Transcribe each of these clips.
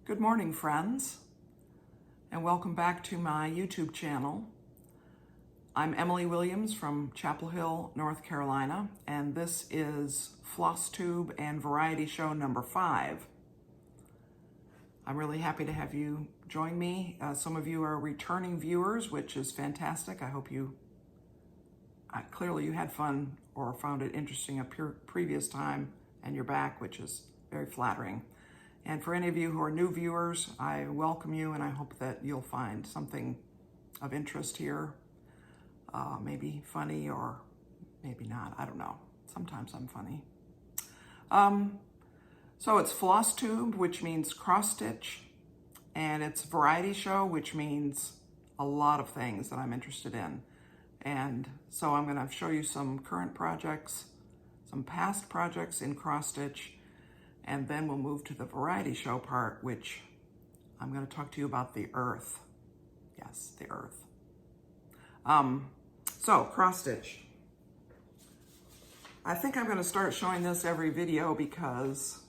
Good morning, friends, and welcome back to my YouTube channel. I'm Emily Williams from Chapel Hill, North Carolina, and this is Flosstube and Variety Show number 5. I'm really happy to have you join me. Some of you are returning viewers, which is fantastic. I hope clearly you had fun or found it interesting a previous time, and you're back, which is very flattering. And for any of you who are new viewers, I welcome you, and I hope that you'll find something of interest here. Maybe funny or maybe not, I don't know. Sometimes I'm funny. So it's Flosstube, which means cross stitch, and it's Variety Show, which means a lot of things that I'm interested in. And so I'm gonna show you some current projects, some past projects in cross stitch, and then we'll move to the variety show part, which I'm going to talk to you about the earth. Yes, the earth. So cross stitch. I think I'm going to start showing this every video because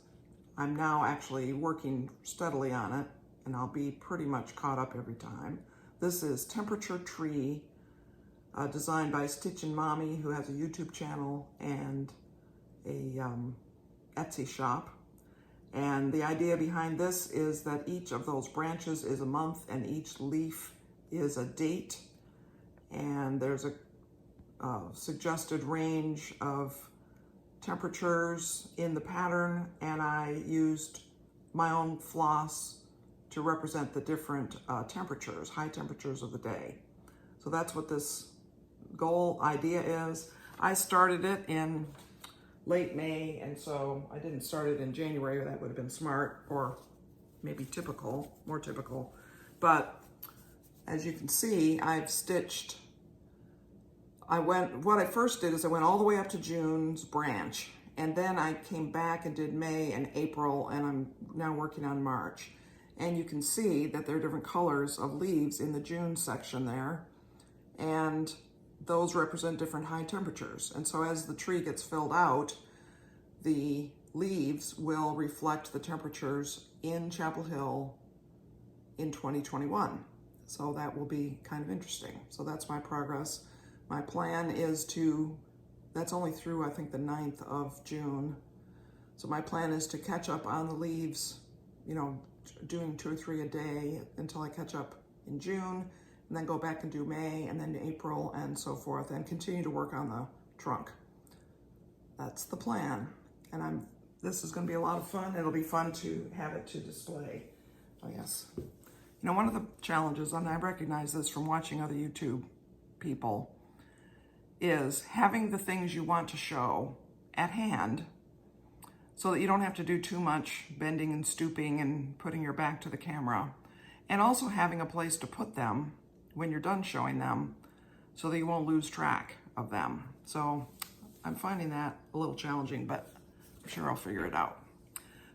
I'm now actually working steadily on it, and I'll be pretty much caught up every time. This is Temperature Tree, designed by StitchinMommy, who has a YouTube channel and a Etsy shop. And the idea behind this is that each of those branches is a month and each leaf is a date. And there's a suggested range of temperatures in the pattern, and I used my own floss to represent the different temperatures, high temperatures of the day. So that's what this goal idea is. I started it in late May, and so I didn't start it in January. That would have been smart, or maybe typical, more typical. But as you can see, I've stitched, what I first did is I went all the way up to June's branch, and then I came back and did May and April, and I'm now working on March. And you can see that there are different colors of leaves in the June section there, and those represent different high temperatures. And so as the tree gets filled out, the leaves will reflect the temperatures in Chapel Hill in 2021. So that will be kind of interesting. So that's my progress. My plan is that's only through, I think, the 9th of June. So my plan is to catch up on the leaves, doing 2 or 3 a day until I catch up in June, and then go back and do May, and then April, and so forth, and continue to work on the trunk. That's the plan. And this is gonna be a lot of fun. It'll be fun to have it to display. Oh yes. One of the challenges, and I recognize this from watching other YouTube people, is having the things you want to show at hand so that you don't have to do too much bending and stooping and putting your back to the camera, and also having a place to put them when you're done showing them so that you won't lose track of them. So I'm finding that a little challenging, but I'm sure I'll figure it out.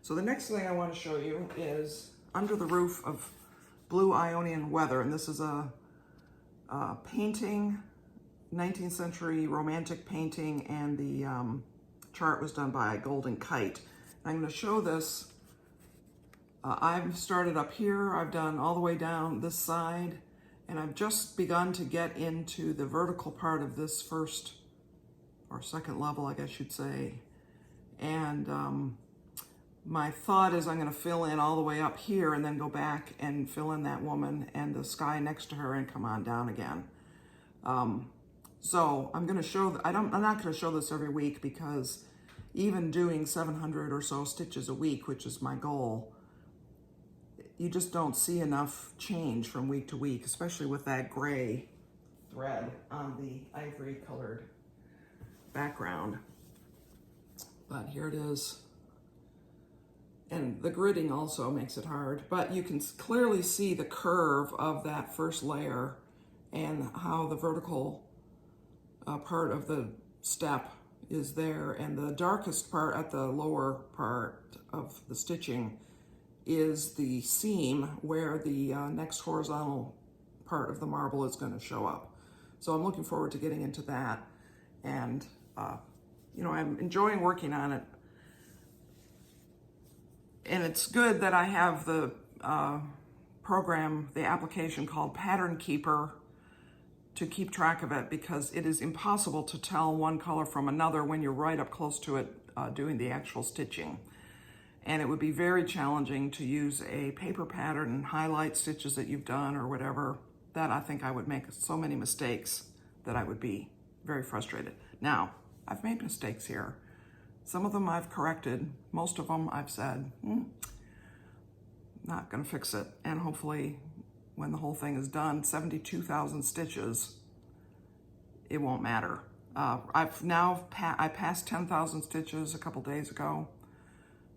So the next thing I want to show you is Under the Roof of Blue Ionian Weather. And this is a painting, 19th century romantic painting, and the chart was done by Golden Kite. I'm going to show this. I've started up here. I've done all the way down this side, and I've just begun to get into the vertical part of this first or second level, I guess you'd say. And my thought is I'm going to fill in all the way up here and then go back and fill in that woman and the sky next to her and come on down again. So I'm going to show, I'm not going to show this every week, because even doing 700 or so stitches a week, which is my goal, you just don't see enough change from week to week, especially with that gray thread on the ivory colored background. But here it is. And the gridding also makes it hard, but you can clearly see the curve of that first layer and how the vertical part of the step is there, and the darkest part at the lower part of the stitching is the seam where the next horizontal part of the marble is going to show up. So I'm looking forward to getting into that, and I'm enjoying working on it. And it's good that I have the program, the application called Pattern Keeper, to keep track of it, because it is impossible to tell one color from another when you're right up close to it doing the actual stitching. And it would be very challenging to use a paper pattern and highlight stitches that you've done or whatever. That I think I would make so many mistakes that I would be very frustrated. Now, I've made mistakes here. Some of them I've corrected. Most of them I've said, not gonna fix it. And hopefully when the whole thing is done, 72,000 stitches, it won't matter. I passed 10,000 stitches a couple days ago,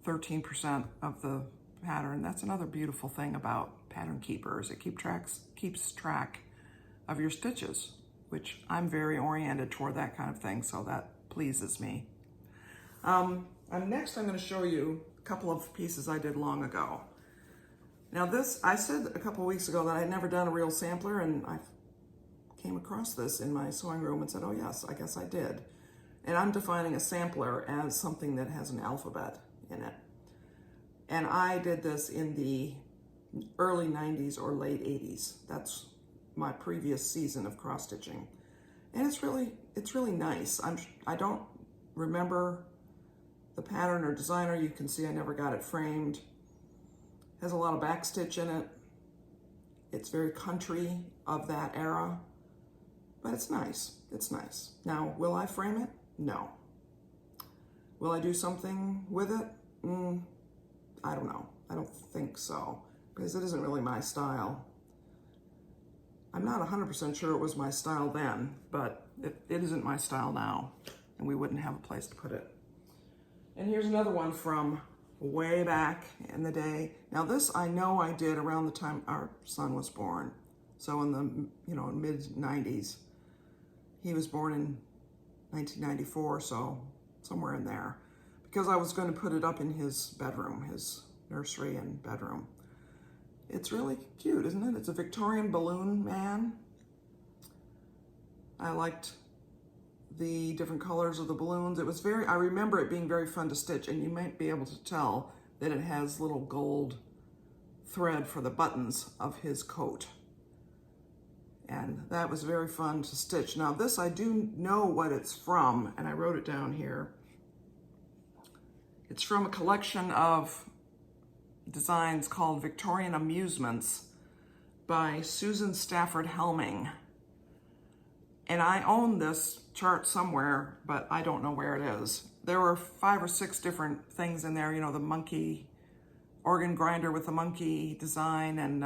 13% of the pattern. That's another beautiful thing about Pattern Keepers. It keeps track of your stitches, which I'm very oriented toward that kind of thing, so that pleases me. Next I'm going to show you a couple of pieces I did long ago. Now this, I said a couple of weeks ago that I had never done a real sampler, and I came across this in my sewing room and said, oh yes, I guess I did. And I'm defining a sampler as something that has an alphabet in it. And I did this in the early 90s or late 80s. That's my previous season of cross stitching. And it's really nice. I don't remember the pattern or designer. You can see I never got it framed. Has a lot of back stitch in it. It's very country of that era, but it's nice. It's nice. Now, will I frame it? No. Will I do something with it? I don't know. I don't think so, because it isn't really my style. I'm not 100% sure it was my style then, but it isn't my style now, and we wouldn't have a place to put it. And here's another one from way back in the day. Now this I know I did around the time our son was born. So in the mid 90s. He was born in 1994, so somewhere in there. Because I was going to put it up in his bedroom, his nursery and bedroom. It's really cute, isn't it? It's a Victorian balloon man. I liked the different colors of the balloons. I remember it being very fun to stitch, and you might be able to tell that it has little gold thread for the buttons of his coat. And that was very fun to stitch. Now this, I do know what it's from, and I wrote it down here. It's from a collection of designs called Victorian Amusements by Susan Stafford Helming. And I own this chart somewhere, but I don't know where it is. There were 5 or 6 different things in there, the monkey, organ grinder with the monkey design, and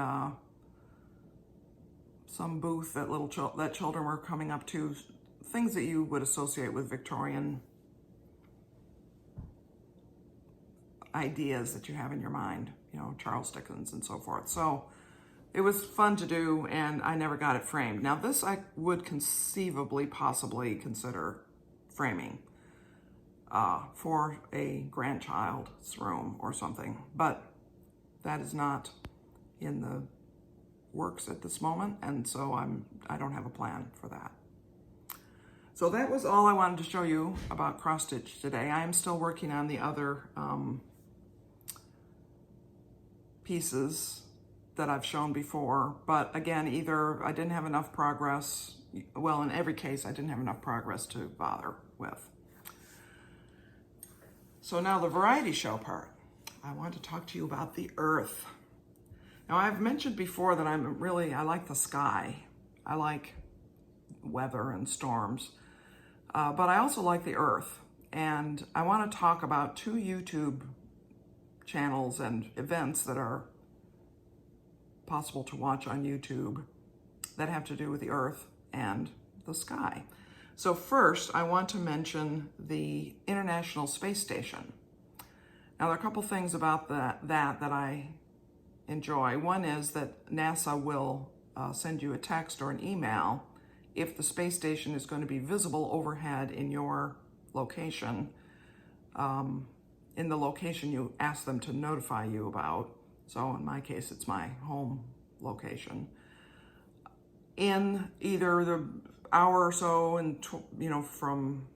some booth that children were coming up to, things that you would associate with Victorian ideas that you have in your mind, Charles Dickens and so forth. So it was fun to do, and I never got it framed. Now this I would possibly consider framing for a grandchild's room or something, but that is not in the works at this moment, and so I don't have a plan for that. So that was all I wanted to show you about cross stitch today. I am still working on the other pieces that I've shown before, but again, either I didn't have enough progress, well, in every case, I didn't have enough progress to bother with. So now the variety show part. I want to talk to you about the earth. Now I've mentioned before that I like the sky. I like weather and storms, but I also like the earth. And I want to talk about 2 YouTube channels and events that are possible to watch on YouTube that have to do with the earth and the sky. So first, I want to mention the International Space Station. Now there are a couple things about that I enjoy. One is that NASA will send you a text or an email if the space station is going to be visible overhead in your location, in the location you ask them to notify you about. So in my case, it's my home location. In either the hour or so, and from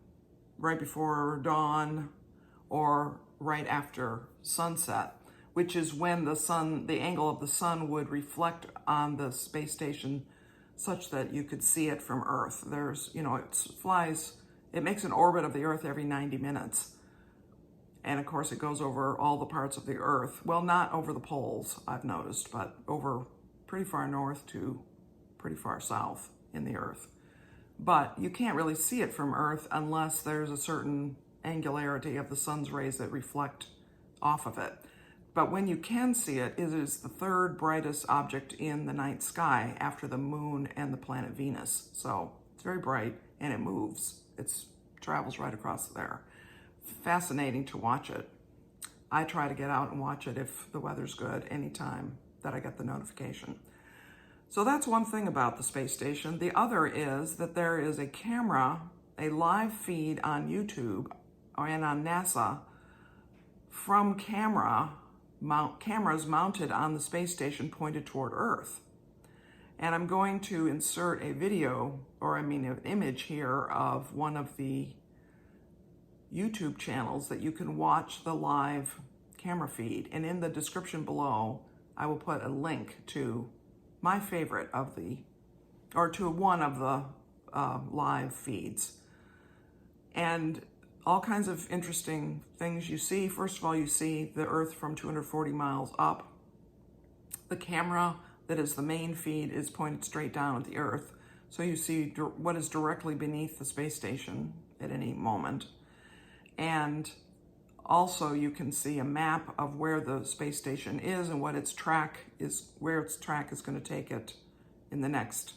right before dawn or right after sunset, which is when the sun, the angle of the sun would reflect on the space station such that you could see it from Earth. There's, you know, it makes an orbit of the Earth every 90 minutes. And of course it goes over all the parts of the Earth. Well, not over the poles, I've noticed, but over pretty far north to pretty far south in the Earth. But you can't really see it from Earth unless there's a certain angularity of the sun's rays that reflect off of it. But when you can see it, it is the third brightest object in the night sky after the moon and the planet Venus. So it's very bright and it moves. It travels right across there. Fascinating to watch it. I try to get out and watch it if the weather's good anytime that I get the notification. So that's one thing about the space station. The other is that there is a camera, a live feed on YouTube and on NASA from cameras mounted on the space station pointed toward Earth. And I'm going to insert a video, an image here of one of the YouTube channels that you can watch the live camera feed. And in the description below, I will put a link to my favorite of to one of the live feeds. And all kinds of interesting things you see. First of all, you see the Earth from 240 miles up. The camera that is the main feed is pointed straight down at the Earth. So you see what is directly beneath the space station at any moment. And also you can see a map of where the space station is and what its track is, where its track is going to take it in the next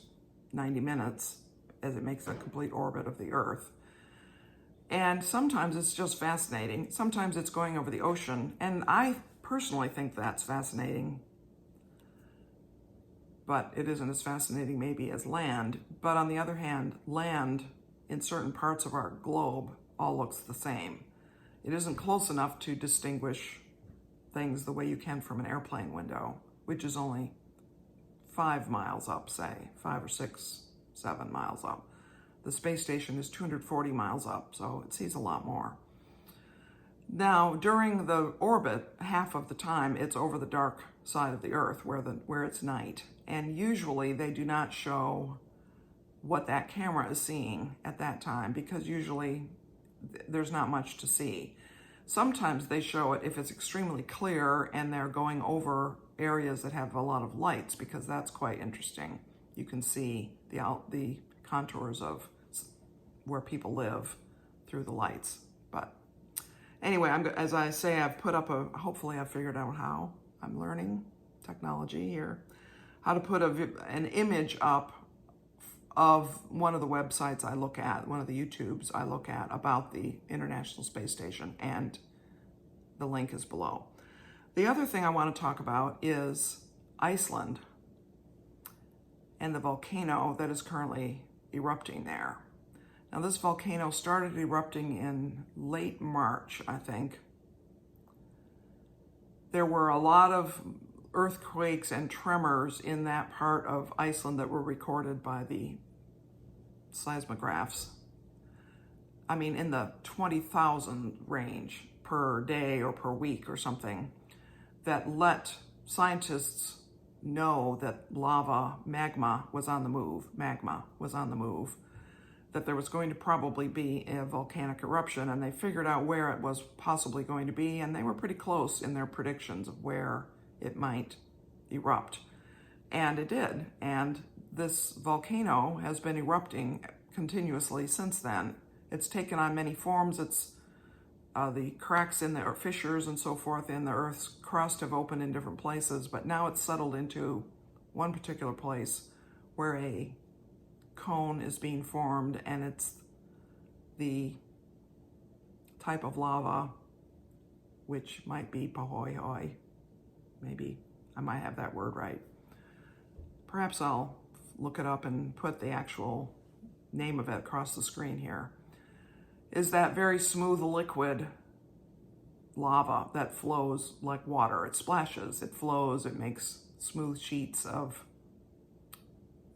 90 minutes as it makes a complete orbit of the Earth. And sometimes it's just fascinating. Sometimes it's going over the ocean. And I personally think that's fascinating. But it isn't as fascinating maybe as land. But on the other hand, land in certain parts of our globe all looks the same. It isn't close enough to distinguish things the way you can from an airplane window, which is only 5 miles up, say, 5 or 6, 7 miles up. The space station is 240 miles up, so it sees a lot more. Now, during the orbit, half of the time, it's over the dark side of the Earth where it's night. And usually they do not show what that camera is seeing at that time because usually there's not much to see. Sometimes they show it if it's extremely clear and they're going over areas that have a lot of lights because that's quite interesting. You can see the contours of where people live through the lights. But anyway, as I say, I've put up hopefully I've figured out how. I'm learning technology here. How to put an image up of one of the websites I look at, one of the YouTubes I look at about the International Space Station, and the link is below. The other thing I want to talk about is Iceland and the volcano that is currently erupting there. Now this volcano started erupting in late March, I think. There were a lot of earthquakes and tremors in that part of Iceland that were recorded by the seismographs. I mean, in the 20,000 range per day or per week or something, that let scientists know that magma was on the move, that there was going to probably be a volcanic eruption, and they figured out where it was possibly going to be, and they were pretty close in their predictions of where it might erupt. And it did, and this volcano has been erupting continuously since then. It's taken on many forms. It's the cracks in the fissures and so forth in the Earth's crust have opened in different places, but now it's settled into one particular place where a cone is being formed, and it's the type of lava which might be pahoehoe. Maybe I might have that word right. Perhaps I'll look it up and put the actual name of it across the screen here. Is that very smooth liquid lava that flows like water. It splashes, it flows, it makes smooth sheets of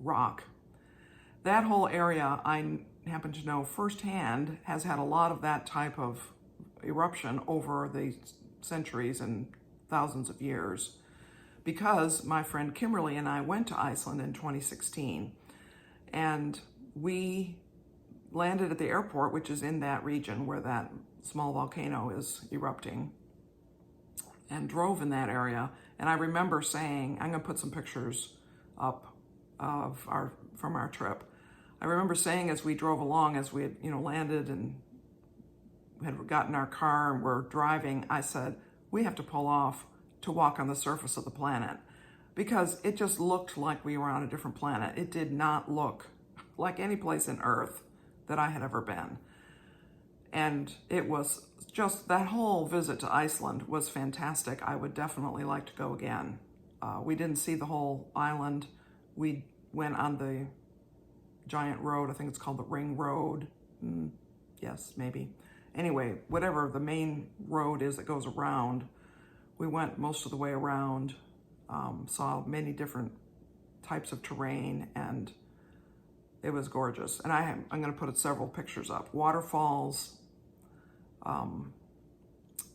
rock. That whole area, I happen to know firsthand, has had a lot of that type of eruption over the centuries and thousands of years, because my friend Kimberly and I went to Iceland in 2016, and we landed at the airport, which is in that region where that small volcano is erupting, and drove in that area. And I remember saying, I'm gonna put some pictures up from our trip. I remember saying as we drove along, as we had, landed and had gotten our car and were driving, I said, we have to pull off to walk on the surface of the planet, because it just looked like we were on a different planet. It did not look like any place in Earth that I had ever been. And it was just, that whole visit to Iceland was fantastic. I would definitely like to go again. We didn't see the whole island. We went on the giant road. I think it's called the Ring Road. Yes, maybe. Anyway, whatever the main road is that goes around, we went most of the way around, saw many different types of terrain, and it was gorgeous. And I'm going to put several pictures up. Waterfalls,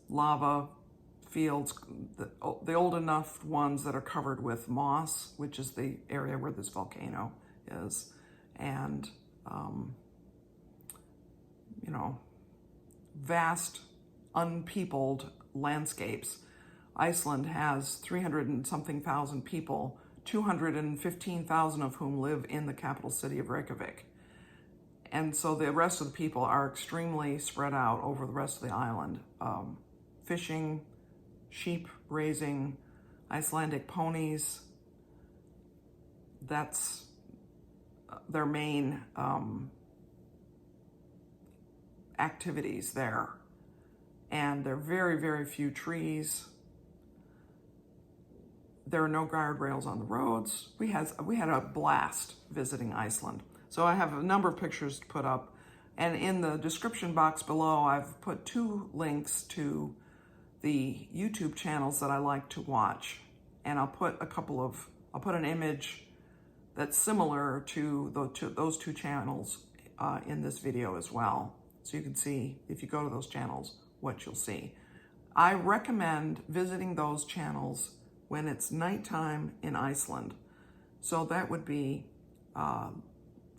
lava fields, the old enough ones that are covered with moss, which is the area where this volcano is, and vast unpeopled landscapes. Iceland has 300 and something thousand people, 215,000 of whom live in the capital city of Reykjavik. And so the rest of the people are extremely spread out over the rest of the island. Fishing, sheep raising, Icelandic ponies, that's their main activities there. And there are very, very few trees. There are no guardrails on the roads. We had a blast visiting Iceland. So I have a number of pictures to put up. And in the description box below, I've put 2 links to the YouTube channels that I like to watch. And I'll put an image that's similar to those 2 channels in this video as well. So you can see, if you go to those channels, what you'll see. I recommend visiting those channels when it's nighttime in Iceland. So that would be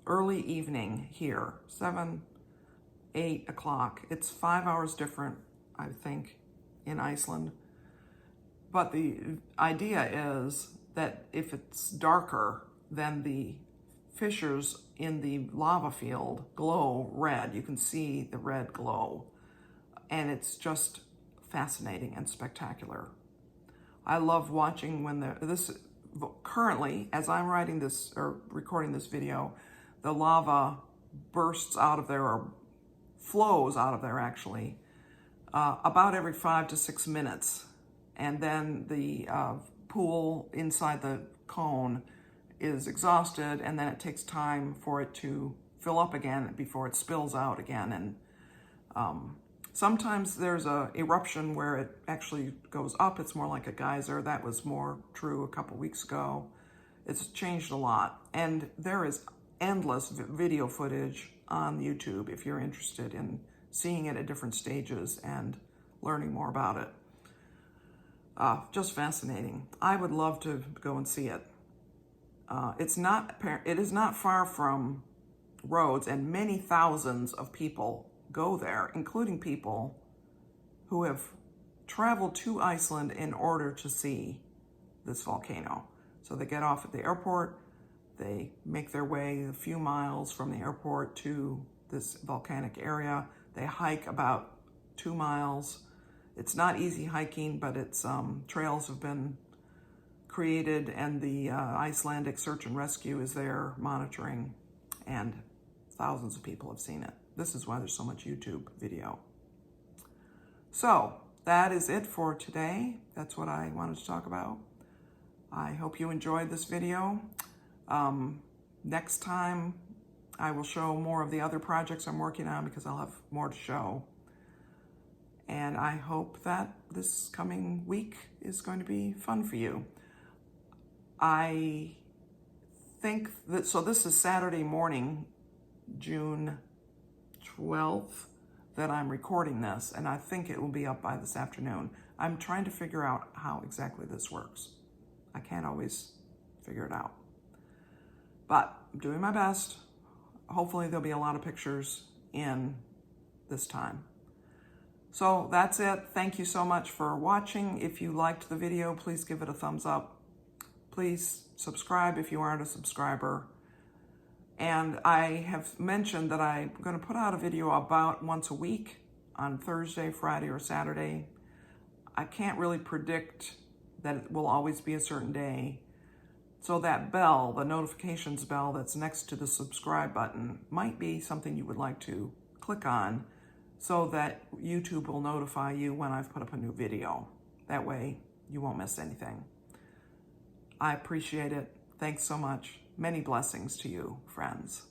early evening here, 7, 8 o'clock. It's 5 hours different, I think, in Iceland. But the idea is that if it's darker, then the fissures in the lava field glow red. You can see the red glow. And it's just fascinating and spectacular. I love watching when currently, as I'm writing this or recording this video, the lava bursts out of there, or flows out of there actually, about every 5 to 6 minutes. And then the pool inside the cone is exhausted, and then it takes time for it to fill up again before it spills out again. And sometimes there's a eruption where it actually goes up. It's more like a geyser. That was more true a couple weeks ago. It's changed a lot. And there is endless video footage on YouTube if you're interested in seeing it at different stages and learning more about it. Just fascinating. I would love to go and see it. It is not far from roads, and many thousands of people go there, including people who have traveled to Iceland in order to see this volcano. So they get off at the airport, they make their way a few miles from the airport to this volcanic area. They hike about 2 miles. It's not easy hiking, but it's trails have been created, and the Icelandic Search and Rescue is there monitoring, and thousands of people have seen it. This is why there's so much YouTube video. So that is it for today. That's what I wanted to talk about. I hope you enjoyed this video. Next time I will show more of the other projects I'm working on, because I'll have more to show. And I hope that this coming week is going to be fun for you. I think that, so this is Saturday morning, June 12th. that I'm recording this, and I think it will be up by this afternoon. I'm trying to figure out how exactly this works. I can't always figure it out. But I'm doing my best. Hopefully there'll be a lot of pictures in this time. So that's it. Thank you so much for watching. If you liked the video, please give it a thumbs up. Please subscribe if you aren't a subscriber. And I have mentioned that I'm going to put out a video about once a week on Thursday, Friday, or Saturday. I can't really predict that it will always be a certain day. So that bell, the notifications bell that's next to the subscribe button, might be something you would like to click on so that YouTube will notify you when I've put up a new video. That way you won't miss anything. I appreciate it. Thanks so much. Many blessings to you, friends.